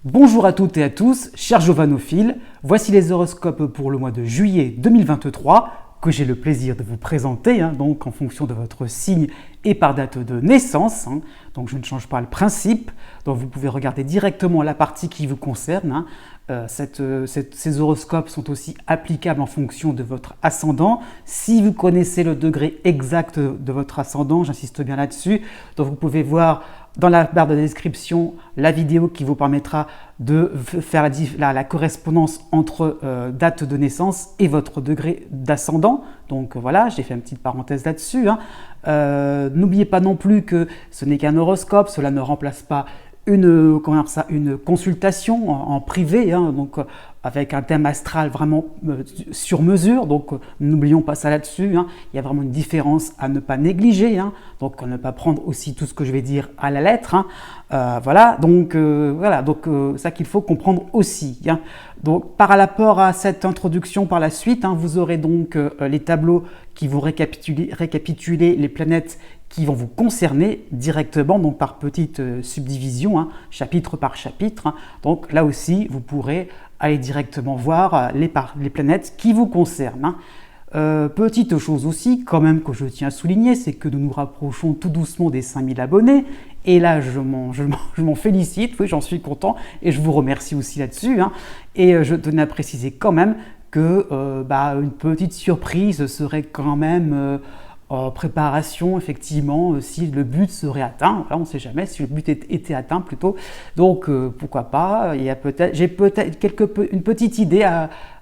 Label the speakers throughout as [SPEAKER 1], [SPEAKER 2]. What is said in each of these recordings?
[SPEAKER 1] Bonjour à toutes et à tous, chers jovanophiles, voici les horoscopes pour le mois de juillet 2023 que j'ai le plaisir de vous présenter, donc en fonction de votre signe et par date de naissance. Donc je ne change pas le principe, donc vous pouvez regarder directement la partie qui vous concerne. Ces horoscopes sont aussi applicables en fonction de votre ascendant. Si vous connaissez le degré exact de votre ascendant, j'insiste bien là-dessus, donc vous pouvez voir dans la barre de description la vidéo qui vous permettra de faire la correspondance entre date de naissance et votre degré d'ascendant. Donc voilà, j'ai fait une petite parenthèse là-dessus. N'oubliez pas non plus que ce n'est qu'un horoscope, cela ne remplace pas une consultation en privé, donc avec un thème astral vraiment sur mesure, donc n'oublions pas ça là-dessus. Il y a vraiment une différence à ne pas négliger, donc à ne pas prendre aussi tout ce que je vais dire à la lettre. Voilà, donc ça qu'il faut comprendre aussi. Donc par rapport à cette introduction par la suite, vous aurez donc les tableaux qui vont récapituler les planètes qui vont vous concerner directement, donc par petite subdivision, chapitre par chapitre. Donc là aussi, vous pourrez aller directement voir les planètes qui vous concernent. Petite chose aussi, quand même, que je tiens à souligner, c'est que nous nous rapprochons tout doucement des 5000 abonnés. Et là, je m'en félicite, oui, j'en suis content, et je vous remercie aussi là-dessus. Et je tenais à préciser quand même que une petite surprise serait quand même en préparation, effectivement, si le but serait atteint. Enfin, on ne sait jamais si le but était atteint plutôt. Donc, pourquoi pas. J'ai peut-être une petite idée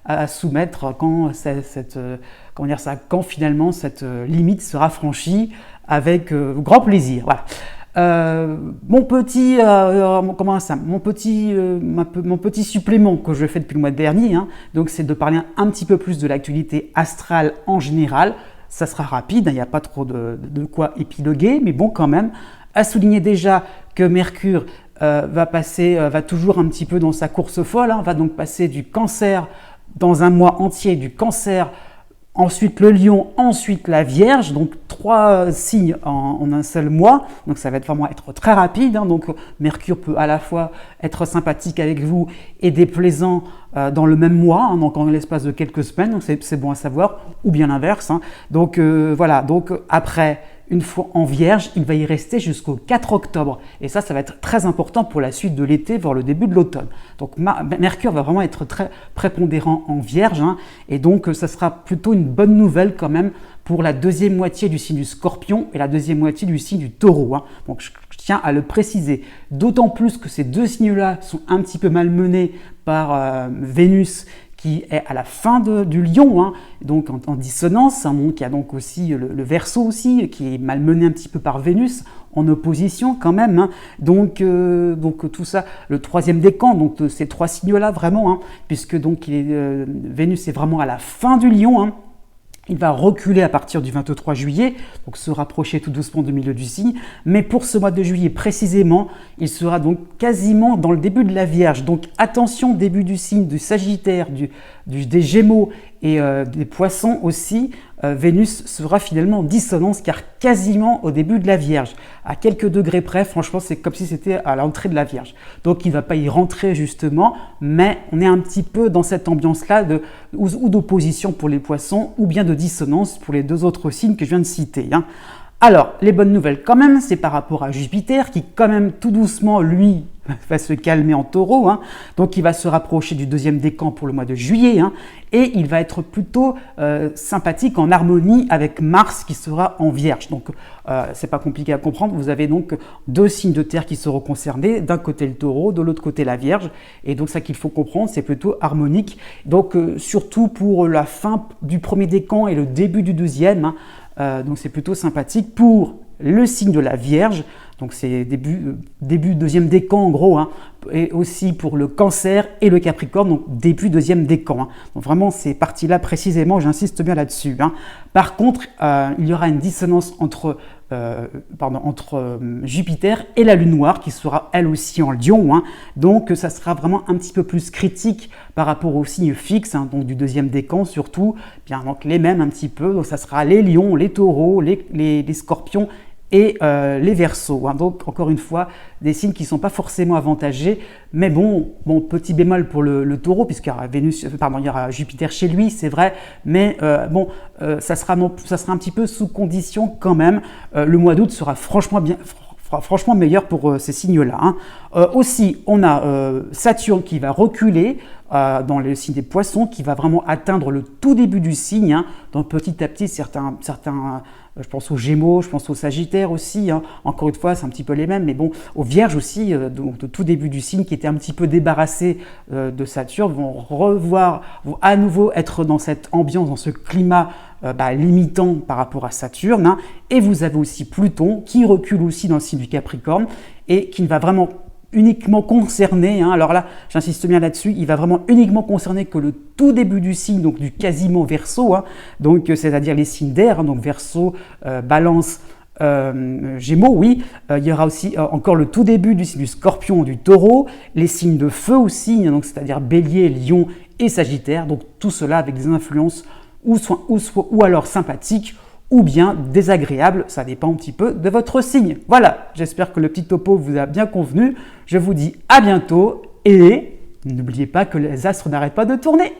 [SPEAKER 1] à soumettre quand finalement cette limite sera franchie avec grand plaisir. Voilà. Mon petit supplément que je fais depuis le mois dernier, donc c'est de parler un petit peu plus de l'actualité astrale en général. Ça sera rapide, il n'y a pas trop de quoi épiloguer, mais bon quand même, à souligner déjà que Mercure va toujours un petit peu dans sa course folle, va donc passer du Cancer dans un mois entier, du Cancer, ensuite le Lion, ensuite la Vierge, donc 3 signes en un seul mois, donc ça va vraiment être très rapide, donc Mercure peut à la fois être sympathique avec vous et déplaisant dans le même mois, donc en l'espace de quelques semaines, donc c'est bon à savoir, ou bien l'inverse. Donc voilà, donc après, une fois en Vierge, il va y rester jusqu'au 4 octobre. Et ça va être très important pour la suite de l'été, voire le début de l'automne. Donc Mercure va vraiment être très prépondérant en Vierge. Et donc ça sera plutôt une bonne nouvelle quand même pour la deuxième moitié du signe du Scorpion et la deuxième moitié du signe du Taureau. Donc je tiens à le préciser. D'autant plus que ces deux signes-là sont un petit peu malmenés par Vénus, qui est à la fin du Lion, donc en dissonance. Donc il y a donc aussi le Verseau aussi, qui est malmené un petit peu par Vénus, en opposition quand même. Donc tout ça, le troisième décan, donc de ces trois signes-là vraiment, puisque donc Vénus est vraiment à la fin du Lion. Il va reculer à partir du 23 juillet, donc se rapprocher tout doucement du milieu du signe. Mais pour ce mois de juillet précisément, il sera donc quasiment dans le début de la Vierge. Donc attention, début du signe du Sagittaire, des Gémeaux et des Poissons aussi. Vénus sera finalement en dissonance car quasiment au début de la Vierge. À quelques degrés près, franchement, c'est comme si c'était à l'entrée de la Vierge. Donc il ne va pas y rentrer justement, mais on est un petit peu dans cette ambiance-là ou d'opposition pour les Poissons ou bien de dissonance pour les deux autres signes que je viens de citer. Alors, les bonnes nouvelles quand même, c'est par rapport à Jupiter qui quand même tout doucement, lui, va se calmer en Taureau, donc il va se rapprocher du deuxième décan pour le mois de juillet, et il va être plutôt sympathique en harmonie avec Mars qui sera en Vierge. Donc c'est pas compliqué à comprendre, vous avez donc deux signes de terre qui seront concernés, d'un côté le Taureau, de l'autre côté la Vierge, et donc ça qu'il faut comprendre, c'est plutôt harmonique, donc surtout pour la fin du premier décan et le début du deuxième, donc c'est plutôt sympathique pour le signe de la Vierge, donc c'est début deuxième décan en gros, et aussi pour le Cancer et le Capricorne, donc début deuxième décan. Donc vraiment ces parties-là précisément, j'insiste bien là-dessus. Par contre, il y aura une dissonance entre Jupiter et la Lune noire qui sera elle aussi en Lion, donc ça sera vraiment un petit peu plus critique par rapport aux signes fixes, donc du deuxième décan surtout, bien donc les mêmes un petit peu, donc ça sera les Lions, les Taureaux, les Scorpions et les Verseaux. Hein. Donc, encore une fois, des signes qui ne sont pas forcément avantagés, mais bon, petit bémol pour le Taureau, puisqu'il y aura il y aura Jupiter chez lui, c'est vrai, mais ça sera un petit peu sous condition quand même. Le mois d'août sera franchement meilleur pour ces signes-là. Hein. Aussi, on a Saturne qui va reculer dans le signe des Poissons, qui va vraiment atteindre le tout début du signe. Hein. Donc petit à petit, certains je pense aux Gémeaux, je pense aux Sagittaires aussi. Hein. Encore une fois, c'est un petit peu les mêmes, mais bon, aux Vierges aussi, donc au tout début du signe, qui étaient un petit peu débarrassés de Saturne, vont à nouveau être dans cette ambiance, dans ce climat limitant par rapport à Saturne. Hein. Et vous avez aussi Pluton qui recule aussi dans le signe du Capricorne et qui ne va vraiment uniquement concerner, hein, alors là j'insiste bien là-dessus, il va vraiment uniquement concerner que le tout début du signe, donc du quasiment Verseau, hein, donc c'est-à-dire les signes d'air, hein, donc Verseau, Balance, Gémeaux, oui. Il y aura aussi encore le tout début du signe du Scorpion, du Taureau, les signes de feu aussi, hein, donc c'est-à-dire Bélier, Lion et Sagittaire, donc tout cela avec des influences ou alors sympathiques ou bien désagréable, ça dépend un petit peu de votre signe. Voilà, j'espère que le petit topo vous a bien convenu. Je vous dis à bientôt et n'oubliez pas que les astres n'arrêtent pas de tourner.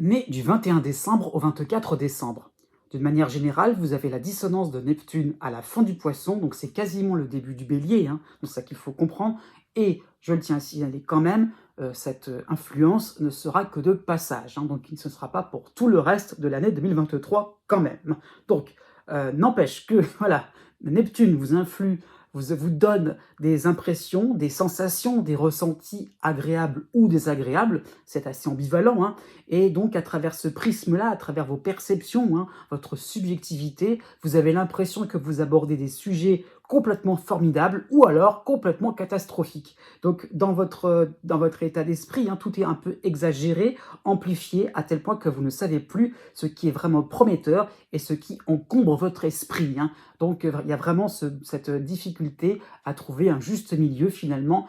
[SPEAKER 1] Né du 21 décembre au 24 décembre. D'une manière générale, vous avez la dissonance de Neptune à la fin du Poisson, donc c'est quasiment le début du Bélier, hein, c'est ça qu'il faut comprendre. Et je le tiens à signaler quand même, cette influence ne sera que de passage, hein, donc ce ne sera pas pour tout le reste de l'année 2023 quand même. Donc, n'empêche que voilà, Neptune vous influe, vous donne des impressions, des sensations, des ressentis agréables ou désagréables, c'est assez ambivalent, hein, et donc à travers ce prisme-là, à travers vos perceptions, hein, votre subjectivité, vous avez l'impression que vous abordez des sujets complètement formidables ou alors complètement catastrophiques. Donc dans votre état d'esprit, hein, tout est un peu exagéré, amplifié, à tel point que vous ne savez plus ce qui est vraiment prometteur et ce qui encombre votre esprit. Hein. Donc il y a vraiment cette difficulté à trouver un juste milieu finalement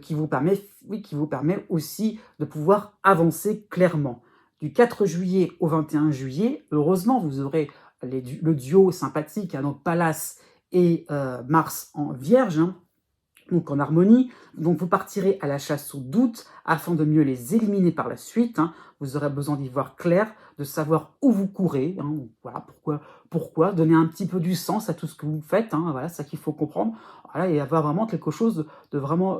[SPEAKER 1] qui vous permet aussi de pouvoir avancer clairement. Du 4 juillet au 21 juillet, heureusement, vous aurez le duo sympathique, hein, donc Pallas et Mars en Vierge, hein, donc en harmonie. Donc vous partirez à la chasse aux doutes afin de mieux les éliminer par la suite. Hein. Vous aurez besoin d'y voir clair, de savoir où vous courez. Hein. Voilà pourquoi, donner un petit peu du sens à tout ce que vous faites. Hein. Voilà, c'est ça qu'il faut comprendre. Voilà, et avoir vraiment quelque chose de vraiment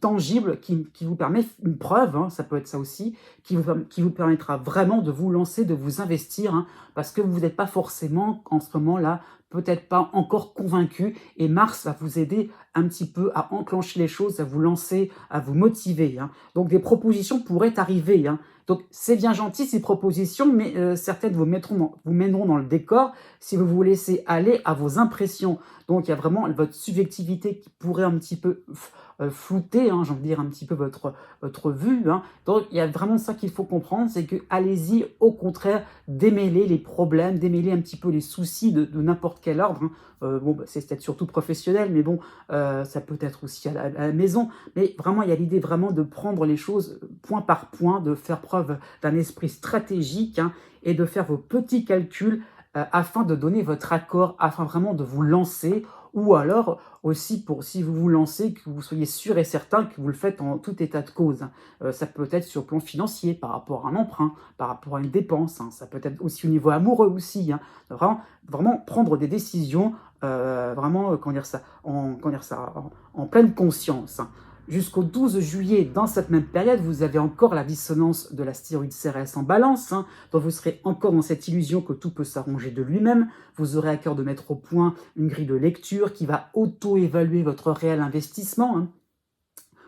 [SPEAKER 1] tangible qui vous permet une preuve, hein, ça peut être ça aussi, qui vous permettra vraiment de vous lancer, de vous investir, hein, parce que vous n'êtes pas forcément en ce moment-là peut-être pas encore convaincu, et Mars va vous aider un petit peu à enclencher les choses, à vous lancer, à vous motiver. Hein. Donc des propositions pourraient arriver. Hein. Donc c'est bien gentil ces propositions, mais certaines vous mèneront dans le décor si vous vous laissez aller à vos impressions. Donc il y a vraiment votre subjectivité qui pourrait un petit peu flouter, hein, j'ai envie de dire un petit peu votre vue. Hein. Donc il y a vraiment ça qu'il faut comprendre, c'est que allez-y au contraire, démêler les problèmes, démêler un petit peu les soucis de n'importe quel ordre. Hein. C'est peut-être surtout professionnel, mais bon, ça peut être aussi à la maison. Mais vraiment, il y a l'idée vraiment de prendre les choses point par point, de faire preuve d'un esprit stratégique, hein, et de faire vos petits calculs afin de donner votre accord, afin vraiment de vous lancer, ou alors aussi pour si vous vous lancez, que vous soyez sûr et certain que vous le faites en tout état de cause. Ça peut être sur le plan financier, par rapport à un emprunt, par rapport à une dépense, hein. Ça peut être aussi au niveau amoureux aussi. Hein. Vraiment prendre des décisions, en pleine conscience. Hein. Jusqu'au 12 juillet, dans cette même période, vous avez encore la dissonance de l'astéroïde Cérès en Balance, hein, donc vous serez encore dans cette illusion que tout peut s'arranger de lui-même. Vous aurez à cœur de mettre au point une grille de lecture qui va auto-évaluer votre réel investissement. Hein.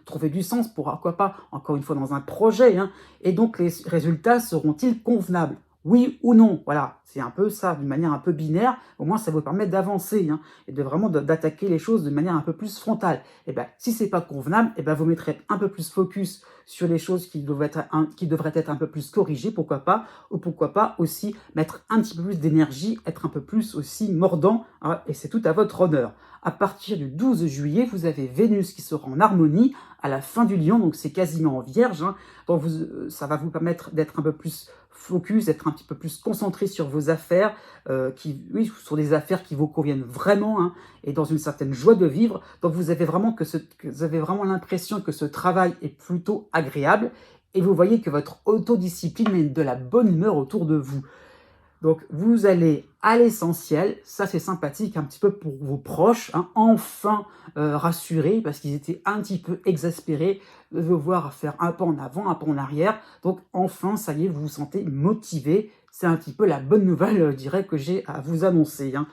[SPEAKER 1] Trouver du sens, pourquoi pas, encore une fois, dans un projet. Hein, et donc, les résultats seront-ils convenables? oui ou non. Voilà, c'est un peu ça, d'une manière un peu binaire. Au moins, ça vous permet d'avancer, hein, et de vraiment d'attaquer les choses de manière un peu plus frontale. Et ben, si c'est pas convenable, et ben, vous mettrez un peu plus focus sur les choses qui devraient être un peu plus corrigées, pourquoi pas, ou pourquoi pas aussi mettre un petit peu plus d'énergie, être un peu plus aussi mordant, hein, et c'est tout à votre honneur. À partir du 12 juillet, vous avez Vénus qui sera en harmonie à la fin du lion, donc c'est quasiment en vierge, hein, donc ça va vous permettre d'être un peu plus focus, d'être un petit peu plus concentré sur vos affaires, oui, sur des affaires qui vous conviennent vraiment, hein, et dans une certaine joie de vivre. Donc vous avez vraiment, vous avez vraiment l'impression que ce travail est plutôt agréable, et vous voyez que votre autodiscipline met de la bonne humeur autour de vous. Donc, vous allez à l'essentiel, ça c'est sympathique un petit peu pour vos proches, hein, enfin rassurés, parce qu'ils étaient un petit peu exaspérés de vous voir faire un pas en avant, un pas en arrière. Donc, enfin, ça y est, vous vous sentez motivé. C'est un petit peu la bonne nouvelle, je dirais, que j'ai à vous annoncer, hein.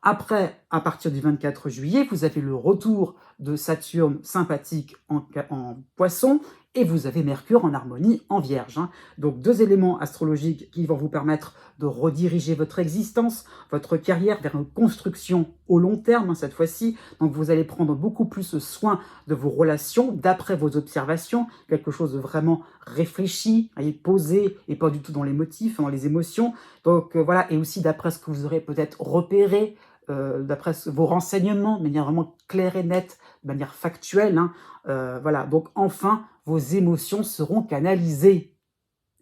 [SPEAKER 1] Après, à partir du 24 juillet, vous avez le retour de Saturne sympathique en Poisson, et vous avez Mercure en harmonie en Vierge, hein. Donc, deux éléments astrologiques qui vont vous permettre de rediriger votre existence, votre carrière vers une construction au long terme, hein, cette fois-ci. Donc vous allez prendre beaucoup plus soin de vos relations, d'après vos observations, quelque chose de vraiment réfléchi, et posé, et pas du tout dans les motifs, dans les émotions. Donc voilà, et aussi d'après ce que vous aurez peut-être repéré, d'après vos renseignements, de manière vraiment claire et nette, de manière factuelle, hein. Voilà, donc enfin, vos émotions seront canalisées.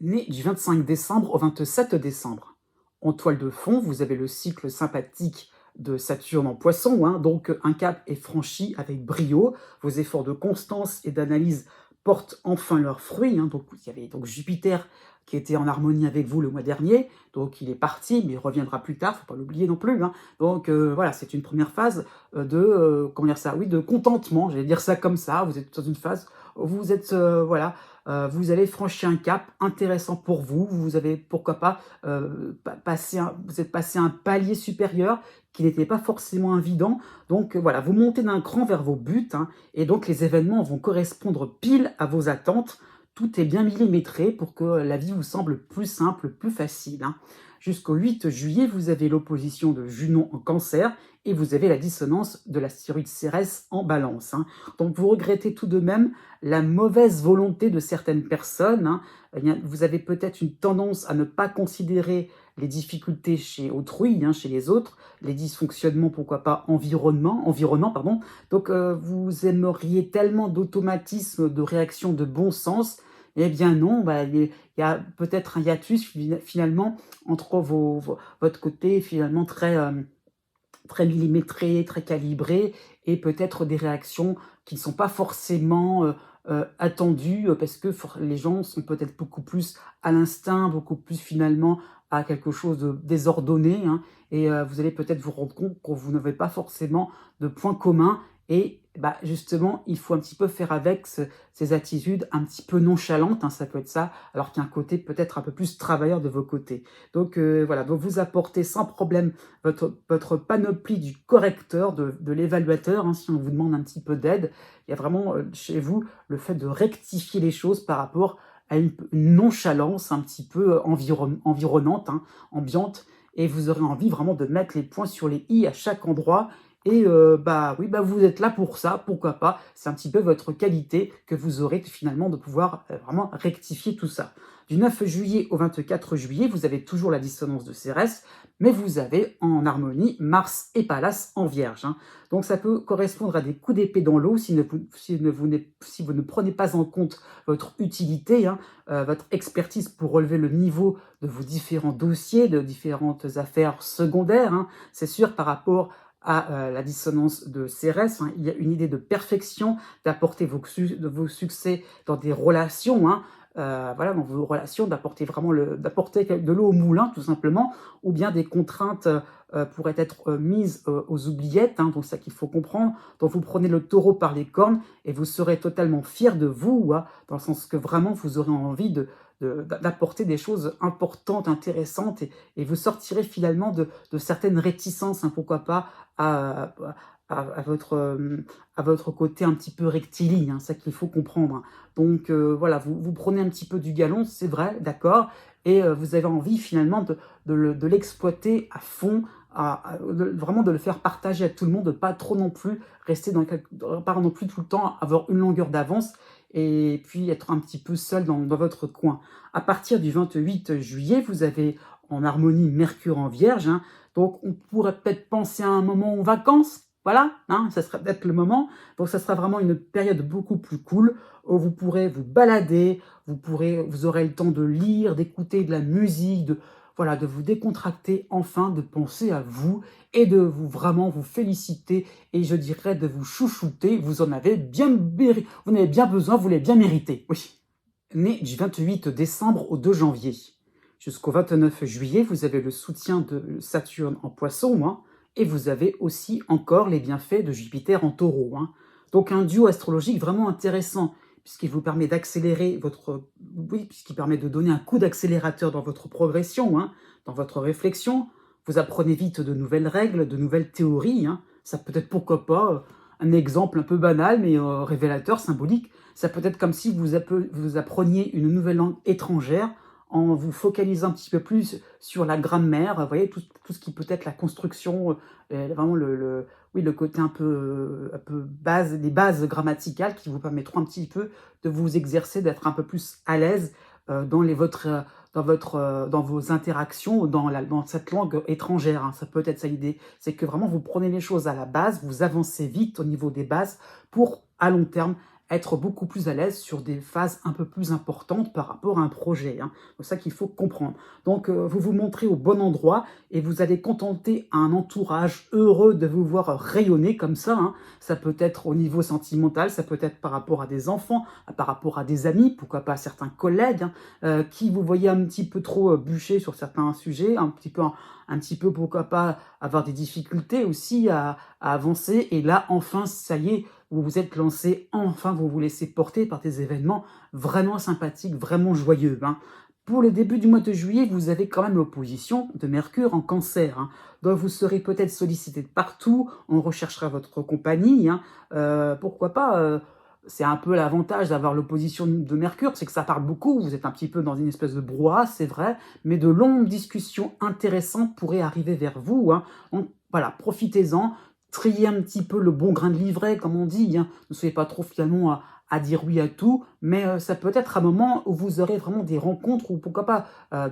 [SPEAKER 1] Né du 25 décembre au 27 décembre. En toile de fond, vous avez le cycle sympathique de Saturne en Poisson, hein, donc un cap est franchi avec brio. Vos efforts de constance et d'analyse portent enfin leurs fruits, hein. Donc, il y avait donc Jupiter qui était en harmonie avec vous le mois dernier, donc il est parti, mais il reviendra plus tard, faut pas l'oublier non plus, hein. Donc voilà, c'est une première phase comment dire ça, oui, de contentement, j'allais dire ça comme ça. Vous êtes dans une phase où vous êtes, voilà, vous allez franchir un cap intéressant pour vous. Vous avez, pourquoi pas, vous êtes passé un palier supérieur qui n'était pas forcément évident. Donc voilà, vous montez d'un cran vers vos buts, hein, et donc les événements vont correspondre pile à vos attentes. Tout est bien millimétré pour que la vie vous semble plus simple, plus facile, hein. Jusqu'au 8 juillet, vous avez l'opposition de Junon en Cancer et vous avez la dissonance de l'astéroïde Cérès en Balance, hein. Donc vous regrettez tout de même la mauvaise volonté de certaines personnes, hein. Vous avez peut-être une tendance à ne pas considérer les difficultés chez autrui, hein, chez les autres, les dysfonctionnements, pourquoi pas, environnants, pardon. Donc vous aimeriez tellement d'automatisme, de réaction de bon sens. Eh bien non, bah, il y a peut-être un hiatus finalement entre votre côté finalement très millimétré, très calibré, et peut-être des réactions qui ne sont pas forcément attendues, parce que les gens sont peut-être beaucoup plus à l'instinct, beaucoup plus finalement à quelque chose de désordonné, hein, et vous allez peut-être vous rendre compte que vous n'avez pas forcément de points communs, et bah, justement, il faut un petit peu faire avec ces attitudes un petit peu nonchalantes, hein, ça peut être ça, alors qu'il y a un côté peut-être un peu plus travailleur de vos côtés. Donc voilà, donc vous apportez sans problème votre panoplie du correcteur, de l'évaluateur, hein, si on vous demande un petit peu d'aide. Il y a vraiment chez vous le fait de rectifier les choses par rapport à une nonchalance un petit peu environnante, hein, ambiante, et vous aurez envie vraiment de mettre les points sur les i à chaque endroit. Et bah oui, bah vous êtes là pour ça, pourquoi pas. C'est un petit peu votre qualité que vous aurez finalement de pouvoir vraiment rectifier tout ça. Du 9 juillet au 24 juillet, vous avez toujours la dissonance de Cérès, mais vous avez en harmonie Mars et Pallas en Vierge, hein. Donc ça peut correspondre à des coups d'épée dans l'eau si vous ne prenez pas en compte votre utilité, hein, votre expertise pour relever le niveau de vos différents dossiers, de différentes affaires secondaires, hein. C'est sûr, par rapport à la dissonance de Cérès, hein, il y a une idée de perfection, d'apporter vos succès dans des relations, hein, voilà, dans vos relations, d'apporter vraiment d'apporter de l'eau au moulin, tout simplement, ou bien des contraintes pourraient être mises aux oubliettes, hein, donc c'est ça qu'il faut comprendre. Donc vous prenez le taureau par les cornes et vous serez totalement fier de vous, hein, dans le sens que vraiment vous aurez envie d'apporter des choses importantes, intéressantes, et vous sortirez finalement de certaines réticences, hein, pourquoi pas, à, à votre côté un petit peu rectiligne, hein, c'est ça qu'il faut comprendre, hein. Donc voilà, vous prenez un petit peu du galon, c'est vrai, d'accord, et vous avez envie finalement de l'exploiter à fond, vraiment de le faire partager à tout le monde, de pas trop non plus rester pas non plus tout le temps avoir une longueur d'avance et puis être un petit peu seul dans votre coin. À partir du 28 juillet, vous avez en harmonie Mercure en Vierge, hein, donc on pourrait peut-être penser à un moment en vacances, voilà, hein, ça serait peut-être le moment. Donc ça sera vraiment une période beaucoup plus cool où vous pourrez vous balader, vous aurez le temps de lire, d'écouter de la musique, voilà, de vous décontracter enfin, de penser à vous et de vous vraiment vous féliciter et je dirais de vous chouchouter. Vous en avez vous en avez bien besoin, vous l'avez bien mérité. Oui. Né du 28 décembre au 2 janvier. Jusqu'au 29 juillet, vous avez le soutien de Saturne en Poisson, hein, et vous avez aussi encore les bienfaits de Jupiter en Taureau, hein. Donc un duo astrologique vraiment intéressant, puisqu'il vous permet d'accélérer oui, puisqu'il permet de donner un coup d'accélérateur dans votre progression, hein, dans votre réflexion. Vous apprenez vite de nouvelles règles, de nouvelles théories, hein. Ça peut être, pourquoi pas, un exemple un peu banal, mais révélateur, symbolique. Ça peut être comme si vous appreniez une nouvelle langue étrangère en vous focalisant un petit peu plus sur la grammaire, vous voyez, tout ce qui peut être la construction, vraiment oui, le côté un peu base, les bases grammaticales qui vous permettront un petit peu de vous exercer, d'être un peu plus à l'aise dans vos interactions dans cette langue étrangère, hein. Ça peut être ça l'idée, c'est que vraiment vous prenez les choses à la base, vous avancez vite au niveau des bases pour, à long terme, être beaucoup plus à l'aise sur des phases un peu plus importantes par rapport à un projet, hein. C'est ça qu'il faut comprendre. Donc, vous vous montrez au bon endroit et vous allez contenter un entourage heureux de vous voir rayonner comme ça, hein. Ça peut être au niveau sentimental, ça peut être par rapport à des enfants, par rapport à des amis, pourquoi pas à certains collègues, hein, qui vous voyez un petit peu trop bûcher sur certains sujets, un petit peu, pourquoi pas, avoir des difficultés aussi à avancer. Et là, enfin, ça y est, vous vous êtes lancé, enfin, vous vous laissez porter par des événements vraiment sympathiques, vraiment joyeux, hein. Pour le début du mois de juillet, vous avez quand même l'opposition de Mercure en Cancer, hein. Donc vous serez peut-être sollicité de partout, on recherchera votre compagnie, hein. Pourquoi pas, c'est un peu l'avantage d'avoir l'opposition de Mercure, c'est que ça parle beaucoup, vous êtes un petit peu dans une espèce de brouhaha, c'est vrai, mais de longues discussions intéressantes pourraient arriver vers vous, hein. Donc voilà, profitez-en, triez un petit peu le bon grain de livret, comme on dit, hein. Ne soyez pas trop finalement à dire oui à tout, mais ça peut être un moment où vous aurez vraiment des rencontres, ou pourquoi pas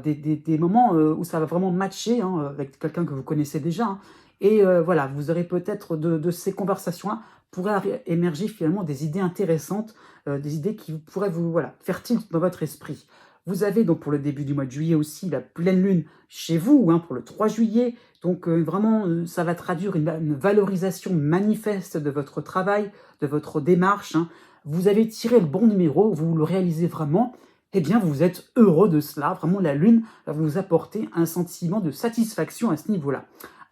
[SPEAKER 1] des moments où ça va vraiment matcher, hein, avec quelqu'un que vous connaissez déjà, hein. Et voilà, vous aurez peut-être de ces conversations-là pourraient émerger finalement des idées intéressantes, des idées qui pourraient vous voilà, faire tilt dans votre esprit. Vous avez donc pour le début du mois de juillet aussi la pleine lune chez vous, hein, pour le 3 juillet. Donc vraiment, ça va traduire une valorisation manifeste de votre travail, de votre démarche, hein. Vous avez tiré le bon numéro, vous le réalisez vraiment, eh bien vous êtes heureux de cela. Vraiment, la lune va vous apporter un sentiment de satisfaction à ce niveau-là.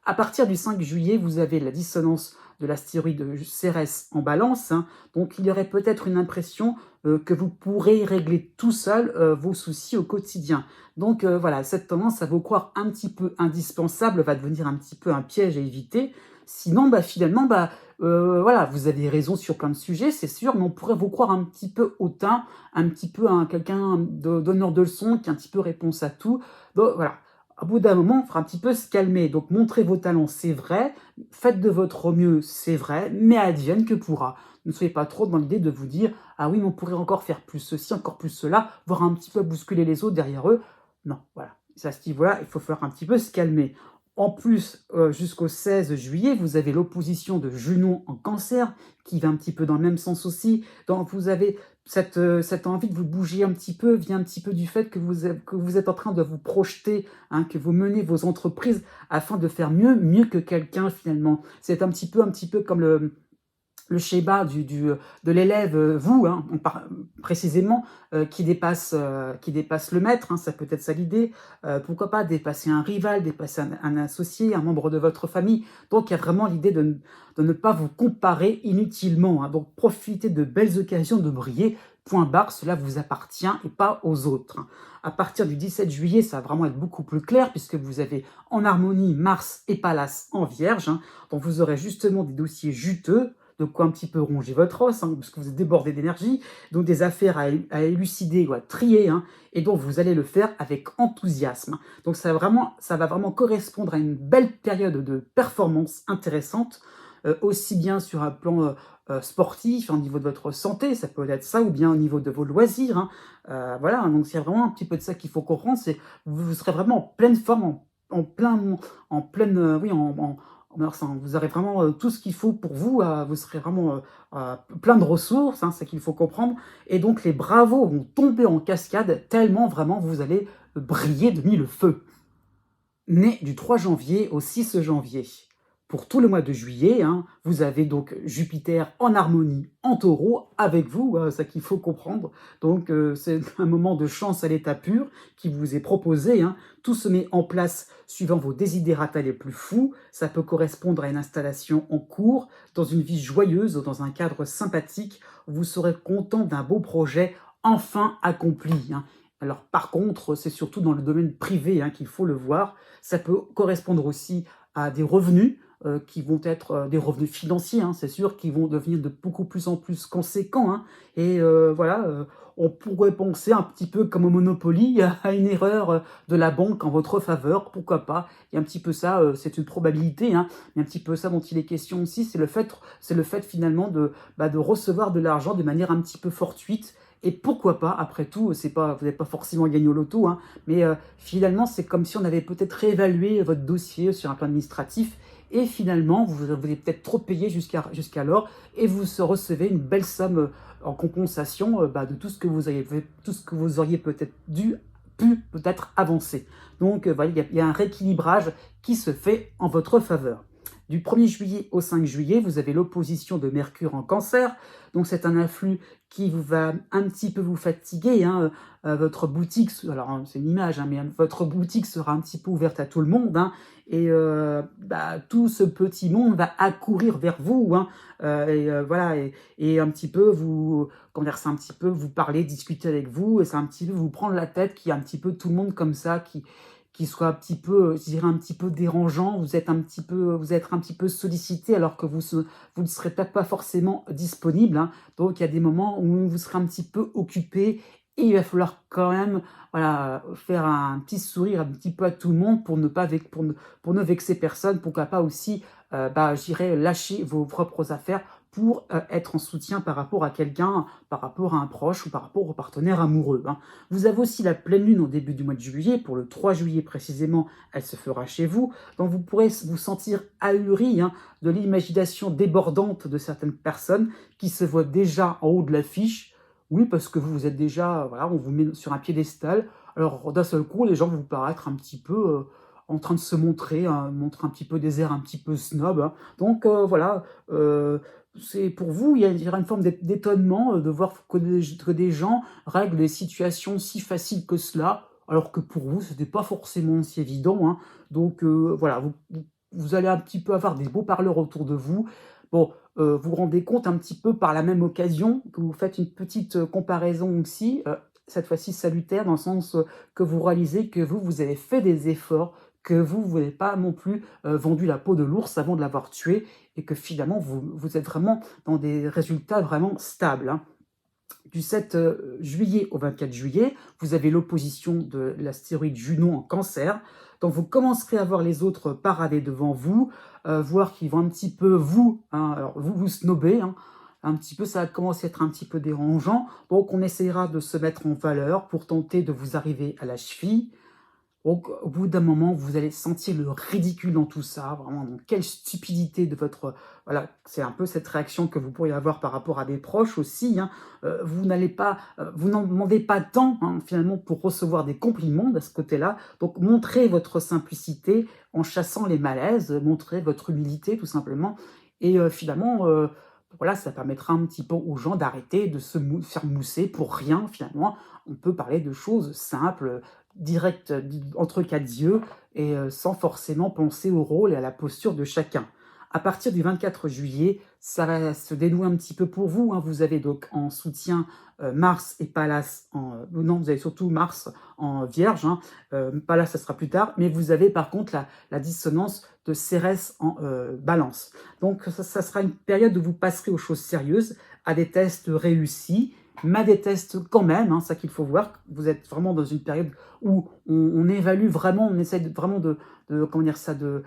[SPEAKER 1] À partir du 5 juillet, vous avez la dissonance de l'astéroïde Cérès en balance, hein. Donc il y aurait peut-être une impression que vous pourrez régler tout seul vos soucis au quotidien. Donc voilà, cette tendance à vous croire un petit peu indispensable va devenir un petit peu un piège à éviter. Sinon, finalement, voilà, vous avez raison sur plein de sujets, c'est sûr, mais on pourrait vous croire un petit peu hautain, un petit peu quelqu'un donneur de leçons, qui a un petit peu réponse à tout. Donc voilà, au bout d'un moment, il faudra un petit peu se calmer. Donc, montrez vos talents, c'est vrai. Faites de votre mieux, c'est vrai. Mais advienne que pourra. Ne soyez pas trop dans l'idée de vous dire « Ah oui, mais on pourrait encore faire plus ceci, encore plus cela, voire un petit peu bousculer les autres derrière eux. » Non, voilà. À ce niveau-là, il faut faire un petit peu se calmer. En plus, jusqu'au 16 juillet, vous avez l'opposition de Junon en Cancer, qui va un petit peu dans le même sens aussi. Donc, vous avez cette envie de vous bouger un petit peu, vient un petit peu du fait que vous êtes en train de vous projeter, hein, que vous menez vos entreprises afin de faire mieux que quelqu'un finalement. C'est un petit peu comme le schéma de l'élève, vous, hein, précisément, qui dépasse le maître, hein, ça peut être ça l'idée. Pourquoi pas dépasser un rival, dépasser un associé, un membre de votre famille. Donc il y a vraiment l'idée de ne pas vous comparer inutilement, hein. Donc profitez de belles occasions de briller. Point barre, cela vous appartient et pas aux autres, hein. À partir du 17 juillet, ça va vraiment être beaucoup plus clair puisque vous avez en harmonie Mars et Pallas en Vierge, hein. Donc vous aurez justement des dossiers juteux, de quoi un petit peu ronger votre os, hein, parce que vous êtes débordé d'énergie, donc des affaires à élucider ou à trier, hein, et donc vous allez le faire avec enthousiasme. Donc ça va vraiment correspondre à une belle période de performance intéressante, aussi bien sur un plan sportif, au niveau de votre santé, ça peut être ça, ou bien au niveau de vos loisirs, hein. Voilà, hein, donc c'est vraiment un petit peu de ça qu'il faut comprendre, c'est vous serez vraiment en pleine forme, en plein, en pleine, oui, vous aurez vraiment tout ce qu'il faut pour vous, vous serez vraiment plein de ressources, hein, c'est qu'il faut comprendre, et donc les bravos vont tomber en cascade tellement vraiment vous allez briller de mille feux. Né du 3 janvier au 6 janvier. Pour tout le mois de juillet, hein, vous avez donc Jupiter en harmonie en taureau avec vous, ça qu'il faut comprendre. Donc c'est un moment de chance à l'état pur qui vous est proposé, hein. Tout se met en place suivant vos desiderata les plus fous. Ça peut correspondre à une installation en cours, dans une vie joyeuse, dans un cadre sympathique. Vous serez content d'un beau projet enfin accompli, hein. Alors par contre, c'est surtout dans le domaine privé, hein, qu'il faut le voir. Ça peut correspondre aussi à des revenus qui vont être des revenus financiers, hein, c'est sûr, qui vont devenir de beaucoup plus en plus conséquents, hein. Et voilà, on pourrait penser un petit peu comme au Monopoly, à une erreur de la banque en votre faveur, pourquoi pas. Il y a un petit peu ça, c'est une probabilité, hein, mais un petit peu ça dont il est question aussi, c'est le fait finalement de recevoir de l'argent de manière un petit peu fortuite. Et pourquoi pas, après tout, vous n'avez pas forcément gagné au loto, hein, mais finalement, c'est comme si on avait peut-être réévalué votre dossier sur un plan administratif, et finalement, vous avez peut-être trop payé jusqu'alors, et vous recevez une belle somme en compensation de tout ce que vous avez fait, tout ce que vous auriez peut-être pu peut-être avancer. Donc voilà, il y a un rééquilibrage qui se fait en votre faveur. Du 1er juillet au 5 juillet, vous avez l'opposition de Mercure en Cancer. Donc c'est un influx qui va un petit peu vous fatiguer, hein. Votre boutique, alors hein, c'est une image, hein, mais votre boutique sera un petit peu ouverte à tout le monde, hein, et tout ce petit monde va accourir vers vous, hein, voilà, et un petit peu comment dire, c'est un petit peu vous parler, discuter avec vous, et c'est un petit peu vous prendre la tête, qu'il y a un petit peu tout le monde comme ça qui soit un petit peu, je dirais un petit peu dérangeant, vous êtes un petit peu sollicité alors que vous ne serez peut-être pas forcément disponible, hein. Donc il y a des moments où vous serez un petit peu occupé, et il va falloir quand même, voilà, faire un petit sourire un petit peu à tout le monde pour ne vexer personne. Pourquoi pas aussi, je dirais, lâcher vos propres affaires pour être en soutien par rapport à quelqu'un, par rapport à un proche ou par rapport au partenaire amoureux, hein. Vous avez aussi la pleine lune au début du mois de juillet, pour le 3 juillet précisément, elle se fera chez vous, donc vous pourrez vous sentir ahuri, hein, de l'imagination débordante de certaines personnes qui se voient déjà en haut de l'affiche. Oui, parce que vous êtes déjà, voilà, on vous met sur un piédestal, alors d'un seul coup, les gens vont vous paraître un petit peu en train de se montrer, hein, montrer un petit peu des airs un petit peu snob, hein. Donc voilà, c'est pour vous, il y aura une forme d'étonnement de voir que des gens règlent des situations si faciles que cela, alors que pour vous, ce n'était pas forcément si évident, hein. Donc voilà, vous allez un petit peu avoir des beaux parleurs autour de vous. Bon, vous vous rendez compte un petit peu par la même occasion que vous faites une petite comparaison aussi, cette fois-ci salutaire, dans le sens que vous réalisez que vous avez fait des efforts, que vous n'avez pas non plus vendu la peau de l'ours avant de l'avoir tué, et que finalement, vous êtes vraiment dans des résultats vraiment stables, hein. Du 7 juillet au 24 juillet, vous avez l'opposition de l'astéroïde Junon en Cancer. Donc vous commencerez à voir les autres parader devant vous, voir qu'ils vont un petit peu alors vous snobber, hein. Un petit peu, ça va commencer à être un petit peu dérangeant. Donc on essaiera de se mettre en valeur pour tenter de vous arriver à la cheville. Donc, au bout d'un moment, vous allez sentir le ridicule dans tout ça, vraiment, donc quelle stupidité de votre... Voilà, c'est un peu cette réaction que vous pourriez avoir par rapport à des proches aussi, hein. Vous n'en demandez pas tant, hein, finalement, pour recevoir des compliments de ce côté-là. Donc, montrez votre simplicité en chassant les malaises, montrez votre humilité, tout simplement. Et finalement, voilà, ça permettra un petit peu aux gens d'arrêter de faire mousser pour rien, finalement. On peut parler de choses simples, direct entre quatre yeux, et sans forcément penser au rôle et à la posture de chacun. À partir du 24 juillet, ça va se dénouer un petit peu pour vous, hein. Vous avez donc en soutien Mars et Pallas non, vous avez surtout Mars en Vierge, hein. Pallas, ça sera plus tard, mais vous avez par contre la dissonance de Cérès en Balance. Donc ça sera une période où vous passerez aux choses sérieuses, à des tests réussis, mais à des tests quand même, hein, ça qu'il faut voir. Vous êtes vraiment dans une période où on évalue vraiment, on essaie vraiment comment dire ça, de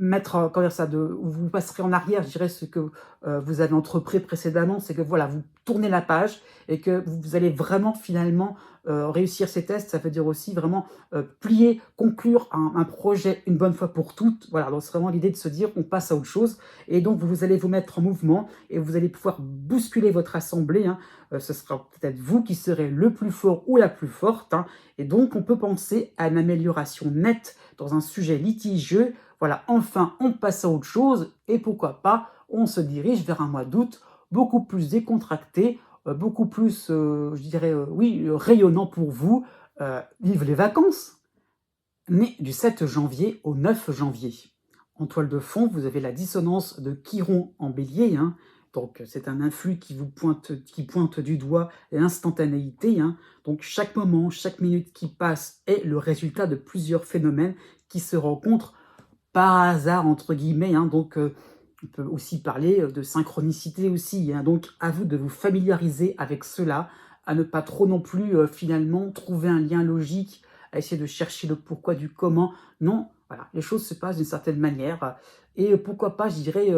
[SPEAKER 1] mettre, comment dire ça, vous passerez en arrière, je dirais, ce que vous avez entrepris précédemment, c'est que voilà, vous tournez la page et que vous allez vraiment finalement réussir ces tests. Ça veut dire aussi vraiment plier, conclure un projet une bonne fois pour toutes. Voilà, donc c'est vraiment l'idée de se dire on passe à autre chose, et donc vous allez vous mettre en mouvement et vous allez pouvoir bousculer votre assemblée, hein. Ce sera peut-être vous qui serez le plus fort ou la plus forte, hein. Et donc on peut penser à une amélioration nette dans un sujet litigieux. Voilà, enfin on passe à autre chose, et pourquoi pas, on se dirige vers un mois d'août beaucoup plus décontracté, beaucoup plus, je dirais, oui, rayonnant pour vous. Vive les vacances! Né du 7 janvier au 9 janvier. En toile de fond, vous avez la dissonance de Chiron en bélier, hein. Donc c'est un influx qui pointe du doigt l'instantanéité, hein. Donc chaque moment, chaque minute qui passe est le résultat de plusieurs phénomènes qui se rencontrent par hasard, entre guillemets, hein. Donc on peut aussi parler de synchronicité aussi, hein. Donc à vous de vous familiariser avec cela, à ne pas trop non plus finalement trouver un lien logique, à essayer de chercher le pourquoi du comment. Non, voilà, les choses se passent d'une certaine manière. Et pourquoi pas, je dirais,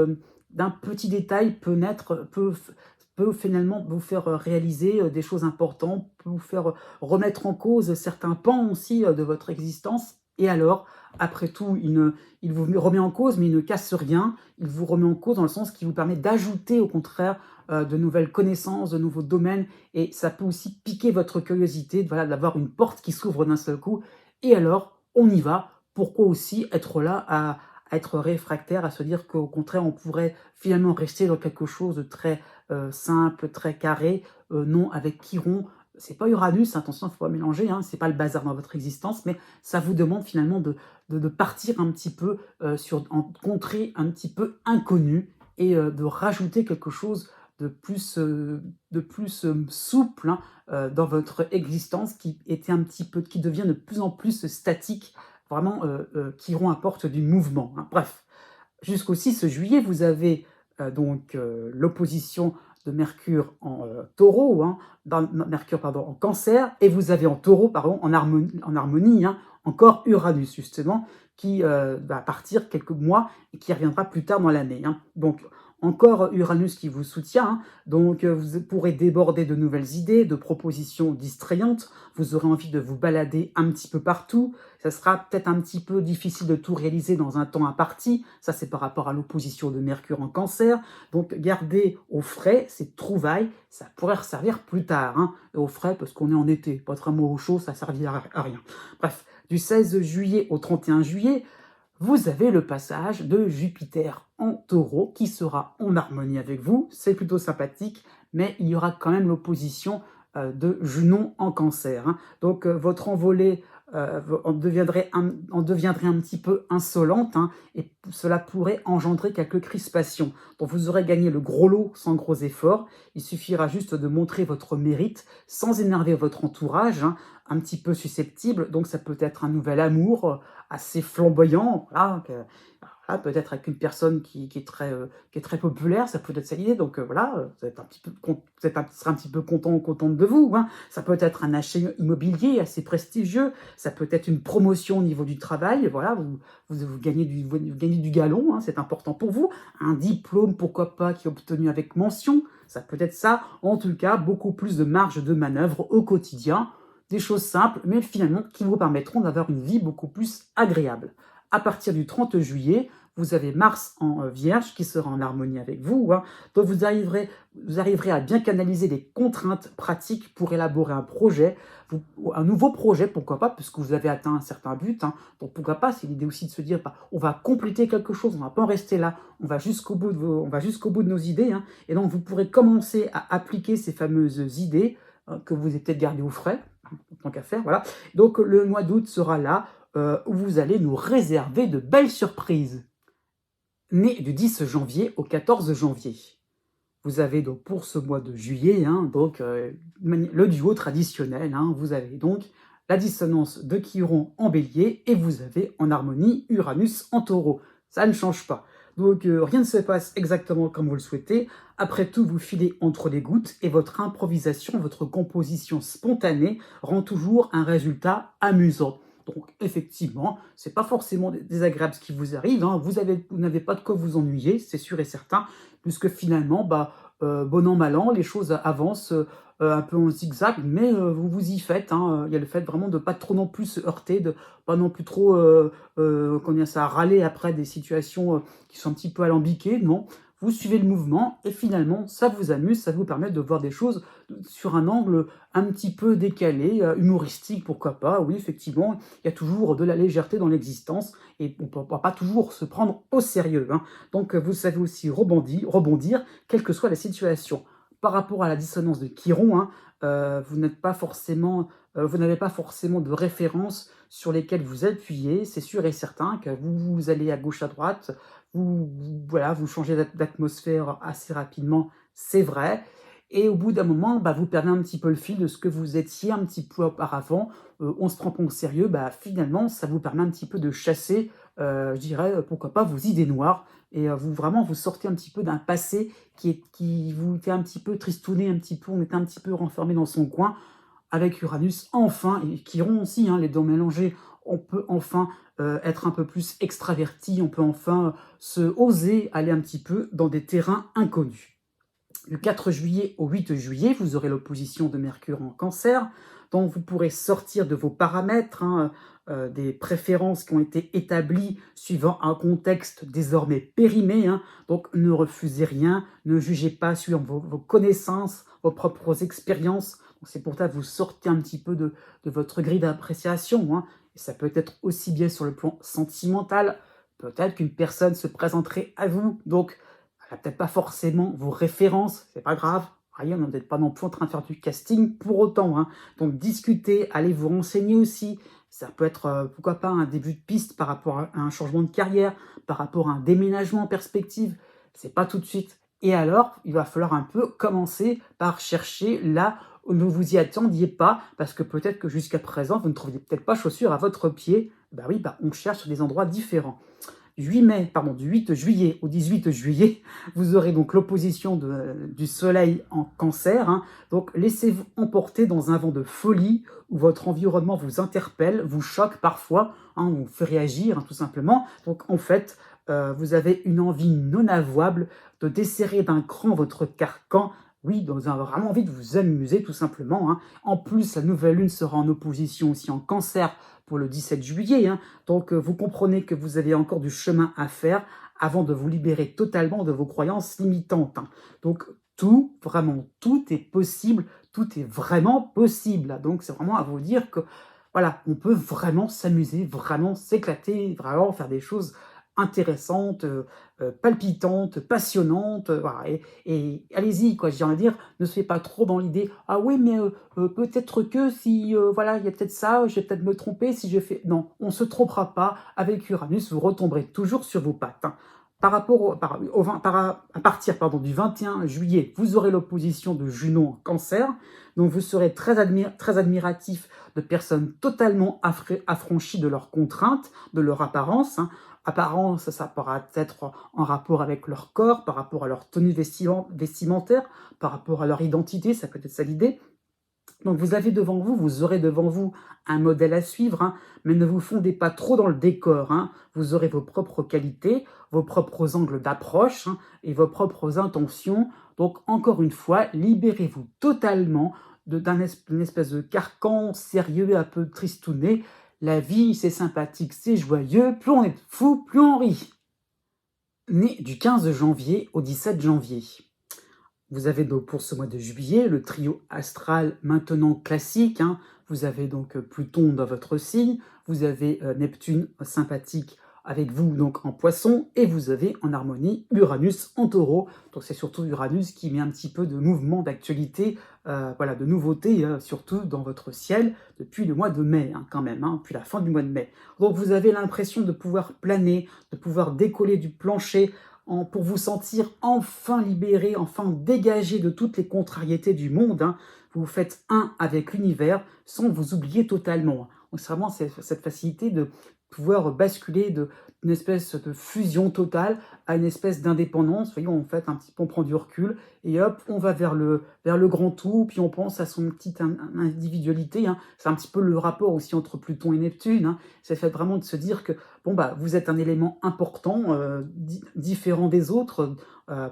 [SPEAKER 1] d'un petit détail peut finalement vous faire réaliser des choses importantes, peut vous faire remettre en cause certains pans aussi de votre existence. Et alors, après tout, il vous remet en cause, mais il ne casse rien. Il vous remet en cause dans le sens qui vous permet d'ajouter au contraire de nouvelles connaissances, de nouveaux domaines, et ça peut aussi piquer votre curiosité, voilà, d'avoir une porte qui s'ouvre d'un seul coup. Et alors, on y va. Pourquoi aussi être là à être réfractaire, à se dire qu'au contraire, on pourrait finalement rester dans quelque chose de très simple, très carré. Non, avec Chiron, c'est pas Uranus, attention, il ne faut pas mélanger, hein, c'est pas le bazar dans votre existence, mais ça vous demande finalement de partir un petit peu en contrée un petit peu inconnue, et de rajouter quelque chose de plus souple, hein, dans votre existence qui devient de plus en plus statique. Vraiment, Chiron apporte du mouvement, hein. Bref, jusqu'au 6 juillet, vous avez donc l'opposition de Mercure en taureau, hein, Mercure pardon, en cancer, et vous avez en taureau, pardon, en harmonie, hein, encore Uranus justement, qui va partir quelques mois et qui reviendra plus tard dans l'année, hein. Donc encore Uranus qui vous soutient, hein. Donc vous pourrez déborder de nouvelles idées, de propositions distrayantes, vous aurez envie de vous balader un petit peu partout. Ça sera peut-être un petit peu difficile de tout réaliser dans un temps imparti, ça c'est par rapport à l'opposition de Mercure en cancer. Donc gardez au frais ces trouvailles, ça pourrait servir plus tard, hein. Au frais parce qu'on est en été, pas vraiment au chaud, ça ne servira à rien. Bref, du 16 juillet au 31 juillet, vous avez le passage de Jupiter en taureau qui sera en harmonie avec vous, c'est plutôt sympathique, mais il y aura quand même l'opposition de Junon en cancer, hein. Donc votre envolée en deviendrait un petit peu insolente, hein, et cela pourrait engendrer quelques crispations. Donc vous aurez gagné le gros lot sans gros efforts, il suffira juste de montrer votre mérite sans énerver votre entourage, hein, un petit peu susceptible. Donc ça peut être un nouvel amour assez flamboyant, voilà, peut-être avec une personne qui est très populaire, ça peut être ça l'idée. Donc voilà, vous êtes serez un petit peu content ou contente de vous, hein. Ça peut être un achat immobilier assez prestigieux, ça peut être une promotion au niveau du travail, voilà, vous gagnez du galon, hein, c'est important pour vous. Un diplôme, pourquoi pas, qui est obtenu avec mention, ça peut être ça. En tout cas, beaucoup plus de marge de manœuvre au quotidien, des choses simples, mais finalement qui vous permettront d'avoir une vie beaucoup plus agréable. À partir du 30 juillet, vous avez Mars en Vierge qui sera en harmonie avec vous, hein. Donc vous arriverez à bien canaliser les contraintes pratiques pour élaborer un projet, un nouveau projet, pourquoi pas, puisque vous avez atteint un certain but, hein. Donc pourquoi pas, c'est l'idée aussi de se dire, bah, on va compléter quelque chose, on ne va pas en rester là, on va jusqu'au bout de nos idées, hein. Et donc vous pourrez commencer à appliquer ces fameuses idées que vous avez peut-être gardées au frais, tant qu'à faire, voilà. Donc le mois d'août sera là, où vous allez nous réserver de belles surprises. Né du 10 janvier au 14 janvier. Vous avez donc pour ce mois de juillet, le duo traditionnel, vous avez donc la dissonance de Chiron en bélier et vous avez en harmonie Uranus en taureau. Ça ne change pas. Donc rien ne se passe exactement comme vous le souhaitez. Après tout, vous filez entre les gouttes et votre improvisation, votre composition spontanée rend toujours un résultat amusant. Donc effectivement, c'est pas forcément désagréable ce qui vous arrive, vous n'avez pas de quoi vous ennuyer, c'est sûr et certain, puisque finalement, bon an, mal an, les choses avancent un peu en zigzag, mais vous vous y faites. Il y a le fait vraiment de pas trop non plus se heurter, de pas non plus trop râler après des situations qui sont un petit peu alambiquées, non. Vous suivez le mouvement et finalement, ça vous amuse, ça vous permet de voir des choses sur un angle un petit peu décalé, humoristique, pourquoi pas. Oui, effectivement, il y a toujours de la légèreté dans l'existence et on ne peut pas toujours se prendre au sérieux. Donc, vous savez aussi rebondir, quelle que soit la situation. Par rapport à la dissonance de Chiron, vous n'avez pas forcément de références sur lesquelles vous appuyez. C'est sûr et certain que vous allez à gauche, à droite, vous changez d'atmosphère assez rapidement, c'est vrai. Et au bout d'un moment, vous perdez un petit peu le fil de ce que vous étiez un petit peu auparavant. On se prend pas au sérieux, finalement, ça vous permet un petit peu de chasser, je dirais, pourquoi pas, vos idées noires. Et vous sortez un petit peu d'un passé qui vous fait un petit peu tristouner, on était un petit peu renfermé dans son coin. Avec Uranus, enfin, et Chiron aussi, les deux mélangés, on peut enfin être un peu plus extraverti, on peut enfin oser aller un petit peu dans des terrains inconnus. Du 4 juillet au 8 juillet, vous aurez l'opposition de Mercure en Cancer, donc vous pourrez sortir de vos paramètres, des préférences qui ont été établies suivant un contexte désormais périmé. Donc ne refusez rien, ne jugez pas suivant vos connaissances, vos propres expériences. C'est pour ça que vous sortez un petit peu de votre grille d'appréciation. Et ça peut être aussi bien sur le plan sentimental. Peut-être qu'une personne se présenterait à vous, donc elle n'a peut-être pas forcément vos références, c'est pas grave. Rien, on n'est peut-être pas non plus en train de faire du casting pour autant. Donc discutez, allez vous renseigner aussi. Ça peut être, pourquoi pas, un début de piste par rapport à un changement de carrière, par rapport à un déménagement en perspective. C'est pas tout de suite. Et alors, il va falloir un peu commencer par chercher là où vous y attendiez pas, parce que peut-être que jusqu'à présent, vous ne trouviez peut-être pas chaussures à votre pied. On cherche sur des endroits différents. Du 8 juillet au 18 juillet, vous aurez donc l'opposition du soleil en Cancer. Donc laissez-vous emporter dans un vent de folie où votre environnement vous interpelle, vous choque parfois, vous fait réagir tout simplement. Donc en fait, vous avez une envie non avouable de desserrer d'un cran votre carcan. Oui, vous avez vraiment envie de vous amuser tout simplement. En plus, la nouvelle lune sera en opposition aussi en Cancer pour le 17 juillet. Donc vous comprenez que vous avez encore du chemin à faire avant de vous libérer totalement de vos croyances limitantes. Donc tout, vraiment tout est possible, tout est vraiment possible. Donc c'est vraiment à vous dire que voilà, on peut vraiment s'amuser, vraiment s'éclater, vraiment faire des choses intéressantes, palpitantes, passionnantes, voilà. Et allez-y, quoi. J'ai envie de dire, ne soyez pas trop dans l'idée, ah oui, mais peut-être que si, voilà, il y a peut-être ça, je vais peut-être me tromper si je fais. Non, on se trompera pas. Avec Uranus, vous retomberez toujours sur vos pattes. Par rapport à partir du 21 juillet, vous aurez l'opposition de Junon en Cancer, donc vous serez très admiratif de personnes totalement affranchies de leurs contraintes, de leur apparence. Apparence, ça pourra être en rapport avec leur corps, par rapport à leur tenue vestimentaire, par rapport à leur identité, ça peut être ça l'idée. Donc vous aurez devant vous un modèle à suivre, mais ne vous fondez pas trop dans le décor. Vous aurez vos propres qualités, vos propres angles d'approche et vos propres intentions. Donc encore une fois, libérez-vous totalement d'une espèce de carcan sérieux, un peu tristouné. La vie, c'est sympathique, c'est joyeux, plus on est fou, plus on rit. Né du 15 janvier au 17 janvier. Vous avez donc pour ce mois de juillet le trio astral maintenant classique. Vous avez donc Pluton dans votre signe, vous avez Neptune sympathique avec vous donc en poisson, et vous avez en harmonie Uranus en taureau. Donc c'est surtout Uranus qui met un petit peu de mouvement, d'actualité, voilà, de nouveauté, surtout dans votre ciel, depuis le mois de mai, quand même, depuis la fin du mois de mai. Donc vous avez l'impression de pouvoir planer, de pouvoir décoller du plancher, pour vous sentir enfin libéré, enfin dégagé de toutes les contrariétés du monde. Vous faites un avec l'univers sans vous oublier totalement. Donc c'est vraiment cette facilité de pouvoir basculer d'une espèce de fusion totale à une espèce d'indépendance. Voyons, en fait, un petit peu, on prend du recul et hop, on va vers le grand tout, puis on pense à son petite individualité. C'est un petit peu le rapport aussi entre Pluton et Neptune. C'est fait vraiment de se dire que bon, bah, vous êtes un élément important, différent des autres,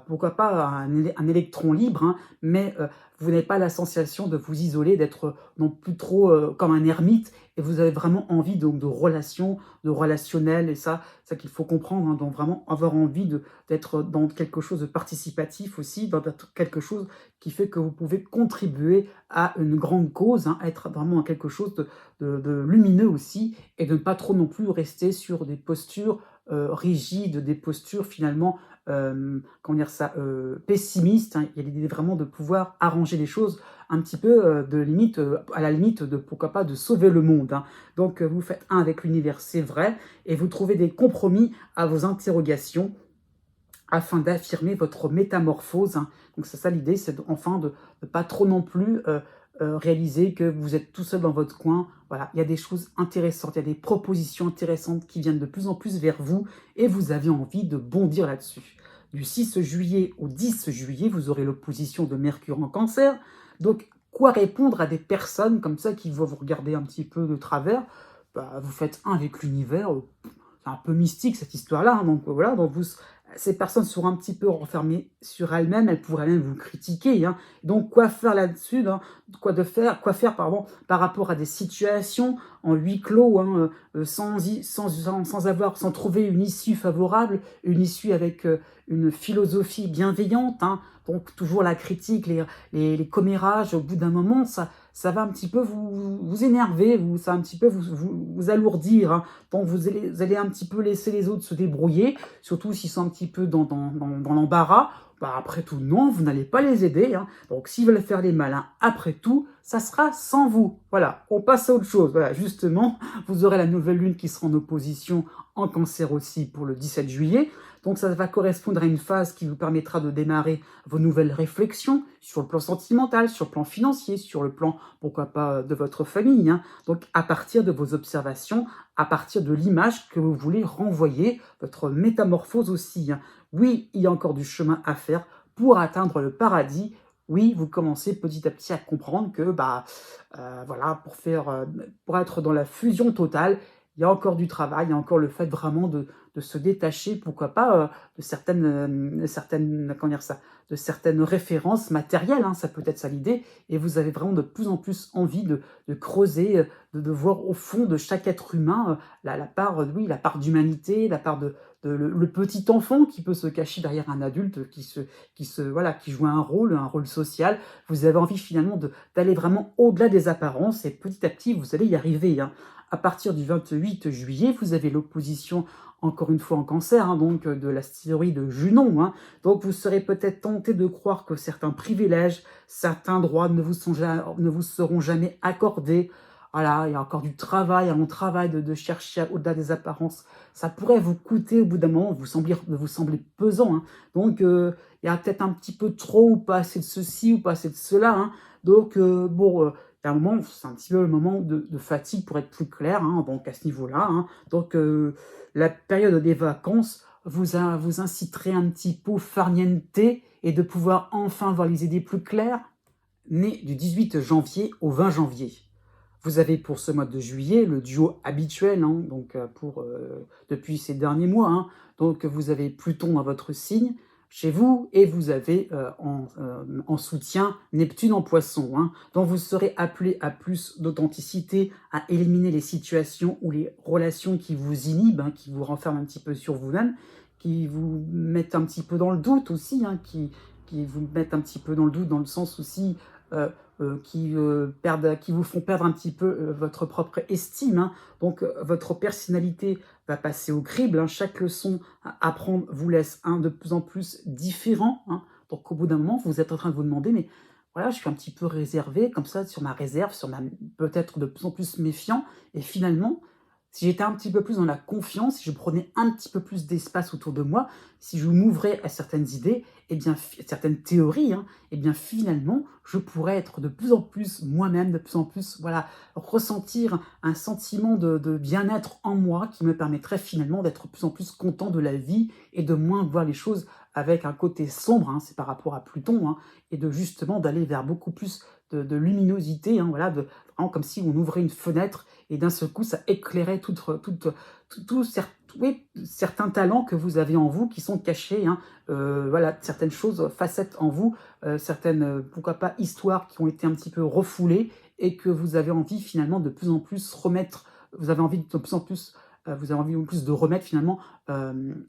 [SPEAKER 1] pourquoi pas un électron libre, mais vous n'avez pas la sensation de vous isoler, d'être non plus trop comme un ermite, et vous avez vraiment envie donc de relations, de relationnel, et ça qu'il faut comprendre, donc vraiment avoir envie d'être dans quelque chose de participatif aussi, dans quelque chose qui fait que vous pouvez contribuer à une grande cause, être vraiment dans quelque chose de lumineux aussi, et de ne pas trop non plus rester sur des postures rigides, des postures finalement comment dire ça, pessimistes. Il y a l'idée vraiment de pouvoir arranger les choses un petit peu à la limite de pourquoi pas de sauver le monde. Donc vous faites un avec l'univers, c'est vrai, et vous trouvez des compromis à vos interrogations afin d'affirmer votre métamorphose. Donc c'est ça l'idée, c'est enfin de ne pas trop non plus réaliser que vous êtes tout seul dans votre coin. Voilà, il y a des choses intéressantes, il y a des propositions intéressantes qui viennent de plus en plus vers vous et vous avez envie de bondir là-dessus. Du 6 juillet au 10 juillet, vous aurez l'opposition de Mercure en Cancer. Donc, quoi répondre à des personnes comme ça qui vont vous regarder un petit peu de travers? Bah, vous faites un avec l'univers. C'est un peu mystique cette histoire-là. Donc voilà, donc ces personnes seront un petit peu renfermées sur elles-mêmes, elles pourraient même vous critiquer. Donc quoi faire là-dessus, quoi faire par rapport à des situations en huis clos, sans trouver une issue favorable, une issue avec une philosophie bienveillante. Donc toujours la critique, les commérages, au bout d'un moment, ça va un petit peu vous énerver, ça va un petit peu vous alourdir. Donc vous allez un petit peu laisser les autres se débrouiller, surtout s'ils sont un petit peu dans l'embarras. Bah, après tout, non, vous n'allez pas les aider. Donc s'ils veulent faire les malins, après tout, ça sera sans vous. Voilà, on passe à autre chose. Voilà, justement, vous aurez la nouvelle lune qui sera en opposition en Cancer aussi pour le 17 juillet. Donc ça va correspondre à une phase qui vous permettra de démarrer vos nouvelles réflexions sur le plan sentimental, sur le plan financier, sur le plan, pourquoi pas, de votre famille. Donc à partir de vos observations, à partir de l'image que vous voulez renvoyer, votre métamorphose aussi. Oui, il y a encore du chemin à faire pour atteindre le paradis. Oui, vous commencez petit à petit à comprendre que voilà, pour être dans la fusion totale, il y a encore du travail, il y a encore le fait vraiment de se détacher, pourquoi pas, de certaines, comment dire ça, de certaines références matérielles, ça peut être ça l'idée, et vous avez vraiment de plus en plus envie de creuser, de voir au fond de chaque être humain la part d'humanité, la part le petit enfant qui peut se cacher derrière un adulte qui joue un rôle social. Vous avez envie finalement d'aller vraiment au-delà des apparences, et petit à petit vous allez y arriver. À partir du 28 juillet, vous avez l'opposition, encore une fois en Cancer, donc de l'astéroïde Junon. Donc vous serez peut-être tenté de croire que certains privilèges, certains droits ne vous seront jamais accordés. Voilà, il y a encore du travail, un long travail de chercher au-delà des apparences. Ça pourrait vous coûter au bout d'un moment, vous sembler pesant. Donc il y a peut-être un petit peu trop ou pas assez de ceci ou pas assez de cela. Donc il y a un moment, c'est un petit peu le moment de fatigue pour être plus clair, donc à ce niveau-là. Donc la période des vacances vous inciterait un petit peu farniente et de pouvoir enfin voir les idées plus claires. Né du 18 janvier au 20 janvier. Vous avez pour ce mois de juillet le duo habituel, donc depuis ces derniers mois. Donc vous avez Pluton dans votre signe, chez vous, et vous avez en soutien Neptune en Poisson. Donc vous serez appelé à plus d'authenticité, à éliminer les situations ou les relations qui vous inhibent, qui vous renferment un petit peu sur vous-même, qui vous mettent un petit peu dans le doute aussi, qui vous mettent un petit peu dans le doute, dans le sens aussi qui vous font perdre un petit peu votre propre estime, hein. Donc votre personnalité va passer au crible, hein. Chaque leçon à apprendre vous laisse de plus en plus différent, hein. Donc au bout d'un moment, vous êtes en train de vous demander, mais voilà, je suis un petit peu réservé comme ça sur ma réserve, peut-être de plus en plus méfiant. Et finalement, si j'étais un petit peu plus dans la confiance, si je prenais un petit peu plus d'espace autour de moi, si je m'ouvrais à certaines idées, et bien certaines théories, hein, et bien finalement, je pourrais être de plus en plus moi-même, de plus en plus, voilà, ressentir un sentiment de bien-être en moi qui me permettrait finalement d'être de plus en plus content de la vie et de moins voir les choses avec un côté sombre, hein, c'est par rapport à Pluton, hein, et de justement d'aller vers beaucoup plus de luminosité, hein, voilà, vraiment comme si on ouvrait une fenêtre et d'un seul coup, ça éclairait oui, certains talents que vous avez en vous qui sont cachés, hein, voilà, certaines choses, facettes en vous, certaines, pourquoi pas, histoires qui ont été un petit peu refoulées et que vous avez envie finalement de plus en plus remettre, vous avez envie de plus en plus, vous avez envie en plus de remettre finalement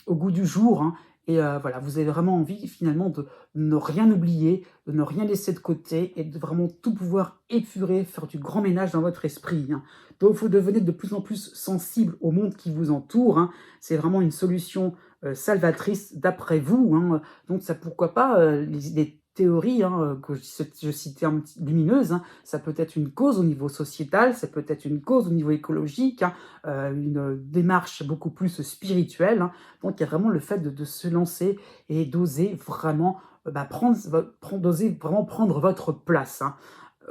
[SPEAKER 1] au goût du jour, hein. Et voilà, vous avez vraiment envie finalement de ne rien oublier, de ne rien laisser de côté et de vraiment tout pouvoir épurer, faire du grand ménage dans votre esprit, hein. Donc vous devenez de plus en plus sensible au monde qui vous entoure, hein. C'est vraiment une solution salvatrice d'après vous, hein. Donc ça, pourquoi pas, les théories, hein, que je citais lumineuses, hein, ça peut être une cause au niveau sociétal, ça peut être une cause au niveau écologique, hein, une démarche beaucoup plus spirituelle, hein. Donc il y a vraiment le fait de se lancer et d'oser vraiment d'oser vraiment prendre votre place, hein.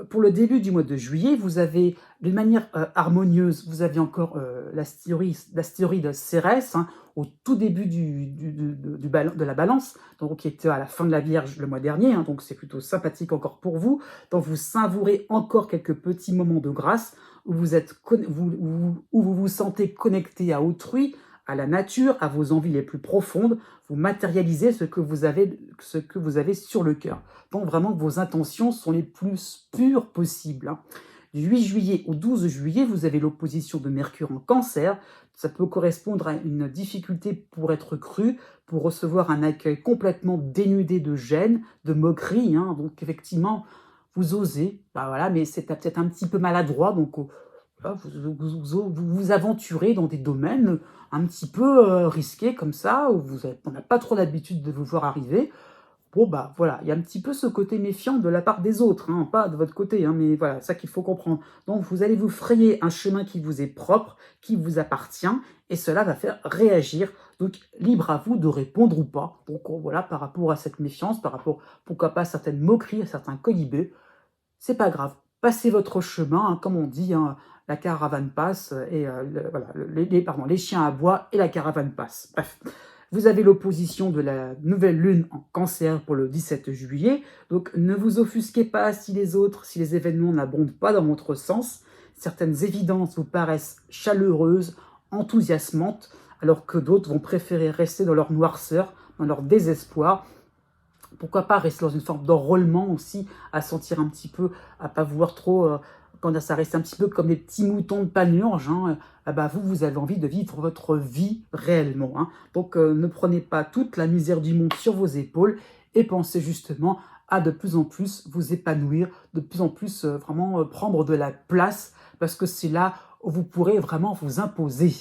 [SPEAKER 1] Pour le début du mois de juillet, vous avez, d'une manière harmonieuse, vous avez encore l'astéroïde Cérès, hein, au tout début de la balance, donc qui était à la fin de la Vierge le mois dernier, hein, donc c'est plutôt sympathique encore pour vous. Donc vous savourez encore quelques petits moments de grâce où où vous vous sentez connecté à autrui, à la nature, à vos envies les plus profondes. Vous matérialisez ce que vous avez sur le cœur. Donc vraiment, vos intentions sont les plus pures possibles, hein. Du 8 juillet au 12 juillet, vous avez l'opposition de Mercure en Cancer. Ça peut correspondre à une difficulté pour être cru, pour recevoir un accueil complètement dénudé de gêne, de moquerie, hein. Donc effectivement, vous osez, bah voilà, mais c'est peut-être un petit peu maladroit, donc voilà, vous aventurez dans des domaines un petit peu risqués comme ça, où on n'a pas trop l'habitude de vous voir arriver. Bon, bah voilà, il y a un petit peu ce côté méfiant de la part des autres, hein, pas de votre côté, hein, mais voilà, ça qu'il faut comprendre. Donc vous allez vous frayer un chemin qui vous est propre, qui vous appartient, et cela va faire réagir. Donc libre à vous de répondre ou pas. Donc voilà, par rapport à cette méfiance, par rapport, pourquoi pas, à certaines moqueries, à certains colibés, c'est pas grave. Passez votre chemin, hein, comme on dit, hein, la caravane passe, et voilà, les chiens aboient et la caravane passe. Bref. Vous avez l'opposition de la nouvelle lune en Cancer pour le 17 juillet, donc ne vous offusquez pas si les événements n'abondent pas dans votre sens. Certaines évidences vous paraissent chaleureuses, enthousiasmantes, alors que d'autres vont préférer rester dans leur noirceur, dans leur désespoir. Pourquoi pas rester dans une forme d'enrôlement aussi, à sentir un petit peu, à pas vouloir trop, quand ça reste un petit peu comme des petits moutons de panurge, hein, vous avez envie de vivre votre vie réellement, hein. Donc ne prenez pas toute la misère du monde sur vos épaules et pensez justement à de plus en plus vous épanouir, de plus en plus vraiment prendre de la place, parce que c'est là où vous pourrez vraiment vous imposer.